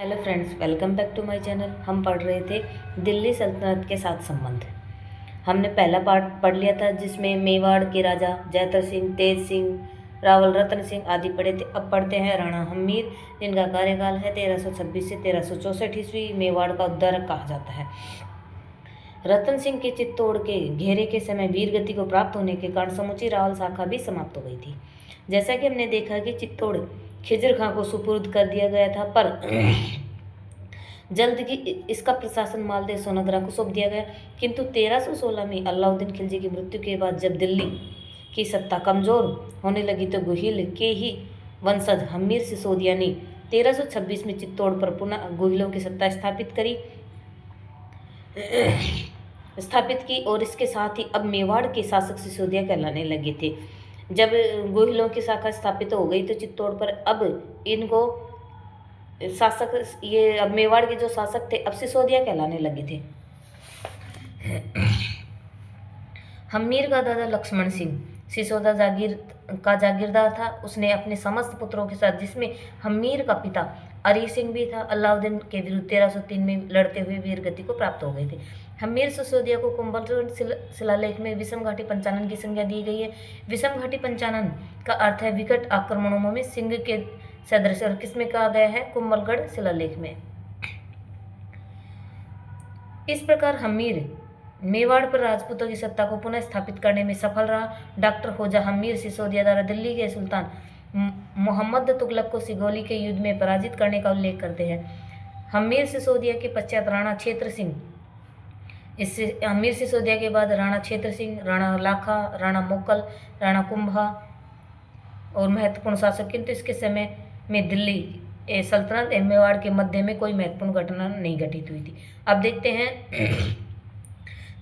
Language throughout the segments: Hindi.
Hello friends, welcome back to my channel. हम पढ़ रहे थे दिल्ली सल्तनत के साथ संबंध। हमने पहला पार्ट पढ़ लिया था जिसमें मेवाड़ के राजा जयद्रथ सिंह, तेज सिंह, रावल रतन सिंह आदि पढ़े थे। अब पढ़ते हैं राणा हम्मीर, जिनका कार्यकाल है 1326 से 1364 ईस्वी। मेवाड़ का उद्धारक कहा जाता है। रतन सिंह के चित्तौड़ के घेरे के समय वीरगति को प्राप्त होने के कारण समूची रावल शाखा भी समाप्त हो गई थी। जैसा कि हमने देखा कि चित्तौड़ खिजर खां को सुपुर्द कर दिया गया था, पर जल्द ही इसका प्रशासन मालदेव सोनगरा को सौंप दिया गया। किंतु 1316 में अलाउद्दीन खिलजी की मृत्यु के बाद जब दिल्ली की सत्ता कमजोर होने लगी तो गोहिल के ही वंशज हमीर सिसोदिया ने 1326 में चित्तौड़ पर पुनः गोहिलों की सत्ता स्थापित की और इसके साथ ही अब मेवाड़ के शासक सिसोदिया कहलाने लगे थे। जब गोहिलों की शाखा स्थापित हो गई तो चित्तौड़ पर अब इनको शासक, ये अब मेवाड़ के जो शासक थे अब सिसोदिया कहलाने लगे थे। हम्मीर का दादा लक्ष्मण सिंह सिसोदा जागीरदार था। उसने अपने समस्त पुत्रों के साथ, जिसमें हम्मीर का पिता अरी सिंह भी था, अलाउद्दीन के विरुद्ध 1303 में लड़ते हुए वीरगति को प्राप्त हो गए थे। हम्मीर सिसोदिया को कुंभलगढ़ शिलालेख में विषम घाटी पंचानन की संज्ञा दी गई है। विषम घाटी पंचानन का अर्थ है विकट आक्रमणों में सिंह के सदृश, और किसमें कहा गया है? कुंभलगढ़ शिलालेख में। इस प्रकार हम्मीर मेवाड़ पर राजपूतों की सत्ता को पुनः स्थापित करने में सफल रहा। डॉक्टर खोजा हम्मीर सिसोदिया द्वारा दिल्ली के सुल्तान मोहम्मद तुगलक को सिगोली के युद्ध में पराजित करने का उल्लेख करते हैं। हम्मीर सिसोदिया के पश्चात राणा क्षेत्र सिंह, इससे हम्मीर सिसोदिया के बाद राणा क्षेत्र सिंह, राणा लाखा, राणा मोकल, राणा कुंभा और महत्वपूर्ण शासक। किंतु इसके समय में दिल्ली सल्तनत एवं मेवाड़ के मध्य में कोई महत्वपूर्ण घटना नहीं घटित हुई थी। अब देखते हैं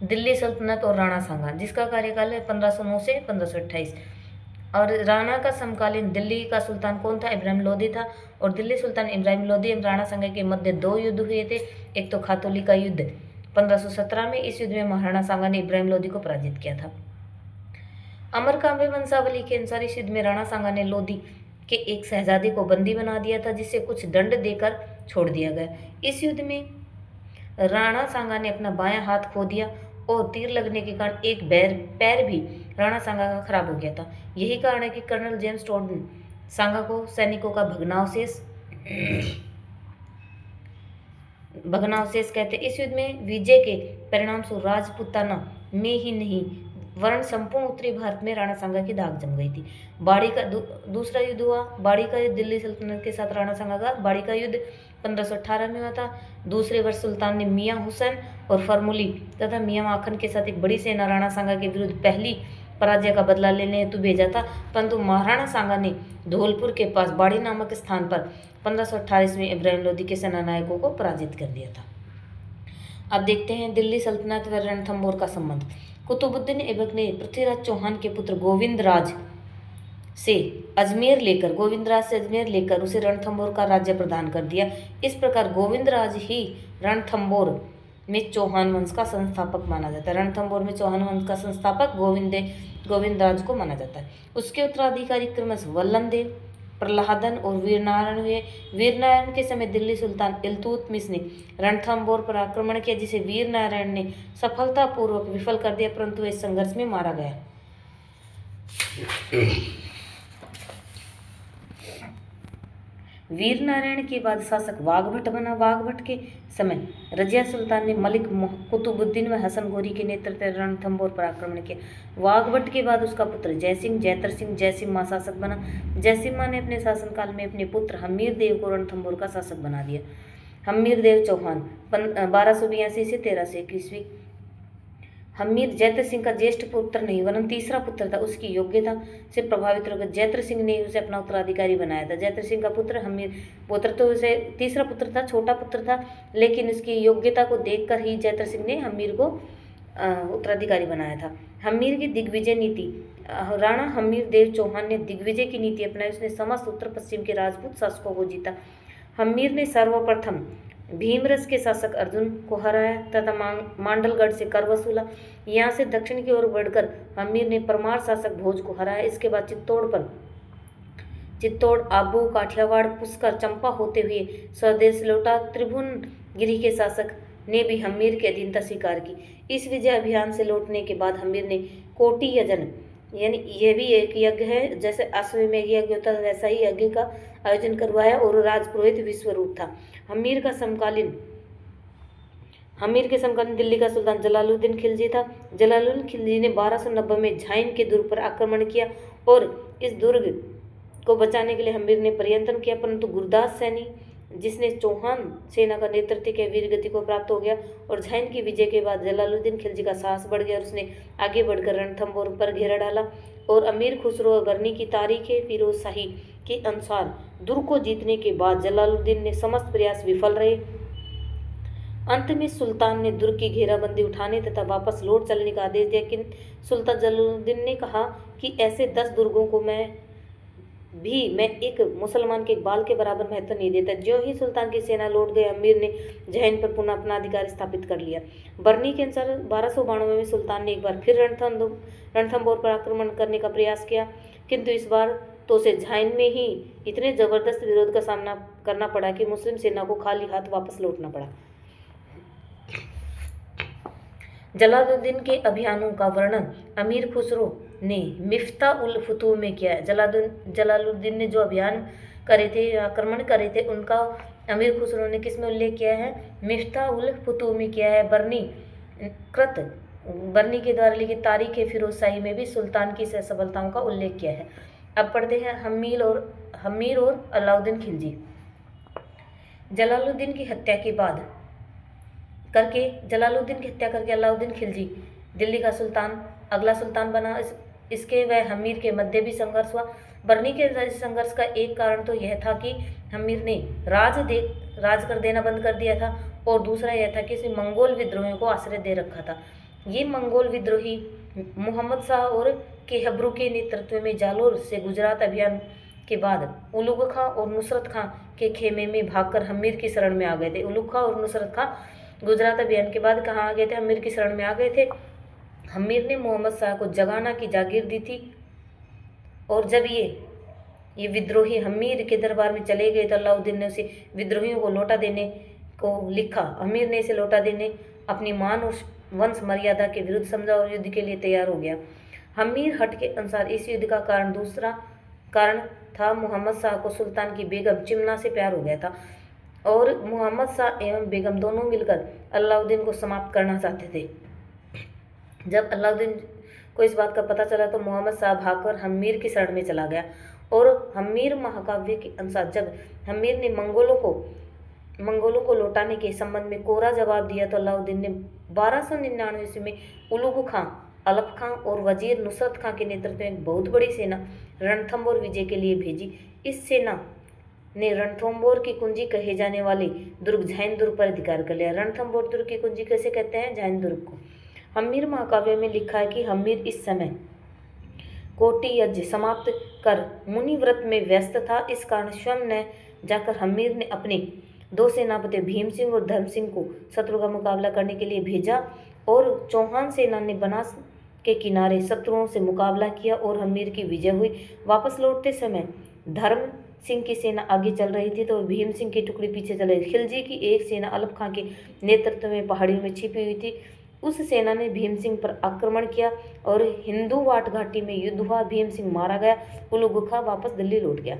दिल्ली सल्तनत और राणा सांगा, जिसका कार्यकाल है 1509 से 1528। और राणा का समकालीन दिल्ली का सुल्तान कौन था? इब्राहिम लोदी था। और दिल्ली सुल्तान इब्राहिम लोदी एवं राणा सांगा के मध्य दो युद्ध हुए थे। एक तो खातौली का युद्ध 1517 में। इस युद्ध में महाराणा सांगा ने इब्राहिम लोदी को पराजित किया था। अमरकांबे वंशावली के अनुसार इस युद्ध में राणा सांगा ने लोदी के एक शहजादे को बंदी बना दिया था, जिसे कुछ दंड देकर छोड़ दिया गया। इस युद्ध में राणा सांगा ने अपना बायां हाथ खो दिया और तीर लगने के कारण एक पैर भी राणा सांगा का खराब हो गया था। यही कारण है कि कर्नल जेम्स टॉर्टन सांगा को सैनिकों का भग्नावशेष कहते। इस युद्ध में विजय के परिणाम स्वरूप राजपूताना में ही नहीं वर्ण संपूर्ण उत्तरी भारत में राणा सांगा की दाग जम गई थी। बाड़ी का दूसरा युद्ध हुआ। बाड़ी का युद्ध दिल्ली सल्तनत के साथ राणा सांगा का बाड़ी का युद्ध 1518 में हुआ था। दूसरे वर्ष सुल्तान ने मियां हुसैन और फरमुली तथा मियां माखन के साथ एक बड़ी सेना राणा सांगा के विरुद्ध पहली पराजय का बदला लेने हेतु भेजा था, परंतु महाराणा सांगा ने धौलपुर के पास बाड़ी नामक स्थान पर 1528 में इब्राहिम लोदी के सेनानायकों को पराजित कर दिया था। अब देखते हैं दिल्ली सल्तनत व रणथंभौर का संबंध। कुतुबुद्दीन ऐबक ने पृथ्वीराज चौहान के पुत्र गोविंदराज से अजमेर लेकर उसे रणथंभौर का राज्य प्रदान कर दिया। इस प्रकार गोविंदराज ही रणथंभौर में चौहान वंश का संस्थापक माना जाता है। रणथंभौर में चौहान वंश का संस्थापक गोविंदराज को माना जाता है। उसके उत्तराधिकारी क्रमश वल्लभदेव, प्रहलादन और वीरनारायण हुए। वीरनारायण के समय दिल्ली सुल्तान इल्तुतमिश ने रणथंभौर पर आक्रमण किया, जिसे वीरनारायण ने सफलतापूर्वक विफल कर दिया, परंतु इस संघर्ष में मारा गया। वीरनारायण के बाद शासक वाघभट बना। वाघभट के समय रजिया सुल्तान ने मलिक कुतुबुद्दीन व हसन गोरी के नेतृत्व में रणथंभौर पर आक्रमण किया। वाघभट के बाद उसका पुत्र जयसिम्हा शासक बना। जयसिम्हा ने अपने शासनकाल में अपने पुत्र हम्मीर देव को रणथंभौर का शासक बना दिया। हम्मीर देव चौहान 1282 से 1301 ईस्वी। हम्मीर जयद्रथ सिंह का ज्येष्ठ पुत्र नहीं वरन तीसरा पुत्र था। उसकी योग्यता से प्रभावित होकर जयद्रथ सिंह ने उसे अपना उत्तराधिकारी बनाया था। जयद्रथ सिंह का पुत्र हम्मीर पुत्र तो उसे तीसरा पुत्र था, छोटा पुत्र था, लेकिन उसकी योग्यता को देखकर ही जयद्रथ सिंह ने हम्मीर को उत्तराधिकारी बनाया था। हम्मीर की दिग्विजय नीति। राणा हम्मीर देव चौहान ने दिग्विजय की नीति अपनाई। उसने समस्त उत्तर पश्चिम के राजपूत शासकों को जीता। हम्मीर ने सर्वप्रथम भीमरस के शासक अर्जुन को हराया तथा मांडलगढ़ से कर वसूला। यहाँ से दक्षिण की ओर बढ़कर हम्मीर ने परमार शासक भोज को हराया। इसके बाद चित्तौड़ पर चित्तौड़, आबू, काठियावाड़, पुष्कर, चंपा होते हुए स्वदेश लौटा। त्रिभुवनगिरी के शासक ने भी हम्मीर की अधीनता स्वीकार की। इस विजय अभियान से लौटने के बाद हम्मीर ने कोटि यजन, यानी यह भी एक यज्ञ है, जैसे अश्वमेध यज्ञ होता है वैसा ही यज्ञ का आयोजन करवाया और राजपुरोहित विश्वरूप था। हम्मीर के समकालीन दिल्ली का सुल्तान जलालुद्दीन खिलजी था। जलालुद्दीन खिलजी ने 1290 में झाइन के दुर्ग पर आक्रमण किया और इस दुर्ग को बचाने के लिए हम्मीर ने प्रयत्न किया, परंतु गुरदास सैनी, जिसने चौहान सेना का नेतृत्व किया, वीर गति को प्राप्त हो गया और झाइन की विजय के बाद जलालुद्दीन खिलजी का साहस बढ़ गया और उसने आगे बढ़कर रणथंभौर पर घेरा डाला और अमीर खुसरो गरनी की तारीख फिरोज शाही के अनुसार दुर्ग को जीतने के बाद जलालुद्दीन ने समस्त प्रयास विफल रहे। अंत में सुल्तान ने दुर्ग की घेराबंदी उठाने तथा वापस लौट चलने का आदेश दिया, लेकिन सुल्तान जलालुद्दीन ने कहा कि ऐसे 10 दुर्गों को मैं एक मुसलमान के बाल के बराबर महत्व नहीं देता। जो ही सुल्तान की सेना लौट गई, अमीर ने जैन पर पुनः अपना अधिकार स्थापित कर लिया। बरनी के अनुसार 1292 में सुल्तान ने एक बार फिर रणथंभौर पर आक्रमण करने का प्रयास किया, किंतु इस बार तो उसे झाइन में ही इतने जबरदस्त विरोध का सामना करना पड़ा कि मुस्लिम सेना को खाली हाथ वापस लौटना पड़ा। जलालुद्दीन के अभियानों का वर्णन अमीर खुसरो ने मिफ्ता उल फुतूह में किया है। जलालुद्दीन ने जो अभियान करे थे, आक्रमण करे थे, उनका अमीर खुसरो ने किस में उल्लेख किया है? मिफ्ता उल फुतूह में किया है। बरनी के द्वारा लिखित तारीख फिरोज शाही में भी सुल्तान की सफलताओं का उल्लेख किया है। अब पढ़ते हैं हम्मीर और अलाउद्दीन खिलजी। जलालुद्दीन की हत्या करके अलाउद्दीन खिलजी दिल्ली का अगला सुल्तान बना। इसके व हम्मीर के मध्य भी संघर्ष हुआ। बरनी के संघर्ष का एक कारण तो यह था कि हम्मीर ने राज कर देना बंद कर दिया था और दूसरा यह था कि इसने मंगोल विद्रोहियों को आश्रय दे रखा था। ये मंगोल विद्रोही मोहम्मद शाह और केहब्रू के नेतृत्व में जालोर से गुजरात अभियान के बाद उलुग खां और नुसरत खां के खेमे में भागकर हम्मीर की शरण में आ गए थे। उलुग खां और नुसरत खां गुजरात अभियान के बाद कहाँ आ गए थे? हम्मीर की शरण में आ गए थे। हम्मीर ने मोहम्मद शाह को जगाना की जागीर दी थी और जब ये विद्रोही हम्मीर के दरबार में चले गए तो अलाउद्दीन ने उसे विद्रोहियों को लौटा देने को लिखा। हम्मीर ने इसे लौटा देने अपनी मान और वंश मर्यादा के विरुद्ध समझा और युद्ध के लिए तैयार हो गया। हम्मीर हट के अनुसार इस युद्ध का दूसरा कारण था मोहम्मद शाह को सुल्तान की बेगम चिमना से प्यार हो गया था और मोहम्मद शाह एवं बेगम दोनों मिलकर अलाउद्दीन को समाप्त करना चाहते थे। जब अलाउद्दीन को इस बात का पता चला तो मोहम्मद शाह भागकर हम्मीर की शरण में चला गया और हम्मीर महाकाव्य के अनुसार जब हम्मीर ने मंगोलों को लौटाने के संबंध में कोरा जवाब दिया तो अलाउद्दीन ने 1299 ईस्वी में उलुग खां, अलप खां और वजीर नुसरत खां के नेतृत्व में एक बहुत बड़ी सेना रणथंभौर विजय के लिए भेजी। इस सेना ने रणथंभौर की कुंजी कहे जाने वाले दुर्ग झाइन दुर्ग पर अधिकार कर लिया। रणथंभौर दुर्ग की कुंजी कैसे कहते हैं? झाइन दुर्ग को। हम्मीर महाकाव्य में लिखा है कि हम्मीर इस समय कोटि यज्ञ समाप्त कर मुनि व्रत में व्यस्त था। इस कारण स्वयं न जाकर हम्मीर ने अपने 2 सेनापति भीम सिंह और धर्म सिंह को शत्रु का मुकाबला करने के लिए भेजा और चौहान सेना ने बनास के किनारे शत्रुओं से मुकाबला किया और हम्मीर की विजय हुई। वापस लौटते समय धर्म सिंह की सेना आगे चल रही थी तो भीम सिंह की टुकड़ी पीछे चल रही थी। खिलजी की एक सेना अलप खां के नेतृत्व में पहाड़ियों में छिपी हुई थी। उस सेना ने भीम सिंह पर आक्रमण किया और हिंदूवाट घाटी में युद्ध हुआ। भीम सिंह मारा गया। उलुग खां वापस दिल्ली लौट गया।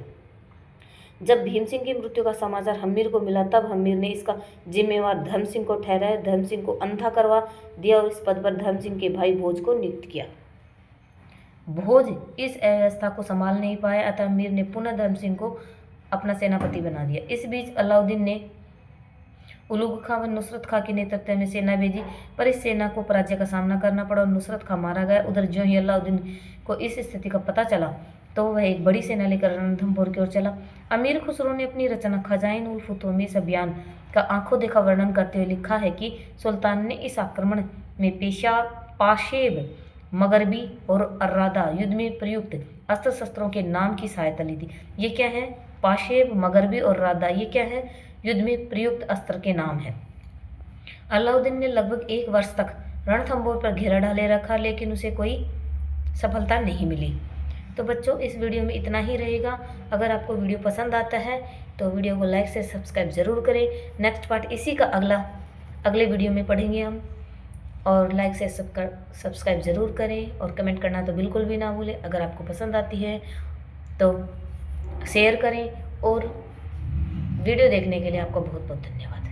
जब भीम सिंह की मृत्यु का समाचार हम्मीर को मिला तब हम्मीर ने इसका जिम्मेवार धर्म सिंह को ठहराया। धर्म सिंह को अंधा करवा दिया और इस पद पर धर्म सिंह के भाई भोज को नियुक्त किया। भोज इस अव्यवस्था को संभाल नहीं पाया अतः हम्मीर ने पुनः धर्म सिंह को अपना सेनापति बना दिया। इस बीच अलाउद्दीन ने उलुग खां व नुसरत खां के नेतृत्व में सेना भेजी पर इस सेना को पराजय का सामना करना पड़ा और नुसरत खां मारा गया। उधर ज्यों ही अलाउद्दीन को इस स्थिति का पता चला तो वह एक बड़ी सेना लेकर रणथंभौर की ओर चला। अमीर खुसरो ने अपनी रचना खजाइन उल फुतूह में इस अभियान का आंखों देखा वर्णन करते हुए लिखा है कि सुल्तान ने इस आक्रमण में पाशेब, मगरबी और अर्रादा युद्ध में प्रयुक्त अस्त्र शस्त्रों के नाम की सहायता ली थी। ये क्या है? पाशेब, मगरबी और अर्रादा, ये क्या है? युद्ध में प्रयुक्त अस्त्र के नाम है। अलाउद्दीन ने लगभग 1 वर्ष तक रणथंभौर पर घेरा डाले रखा लेकिन उसे कोई सफलता नहीं मिली। तो बच्चों इस वीडियो में इतना ही रहेगा। अगर आपको वीडियो पसंद आता है तो वीडियो को लाइक से सब्सक्राइब ज़रूर करें। नेक्स्ट पार्ट इसी का अगले वीडियो में पढ़ेंगे हम। और लाइक से सब्सक्राइब ज़रूर करें और कमेंट करना तो बिल्कुल भी ना भूलें। अगर आपको पसंद आती है तो शेयर करें और वीडियो देखने के लिए आपका बहुत बहुत धन्यवाद।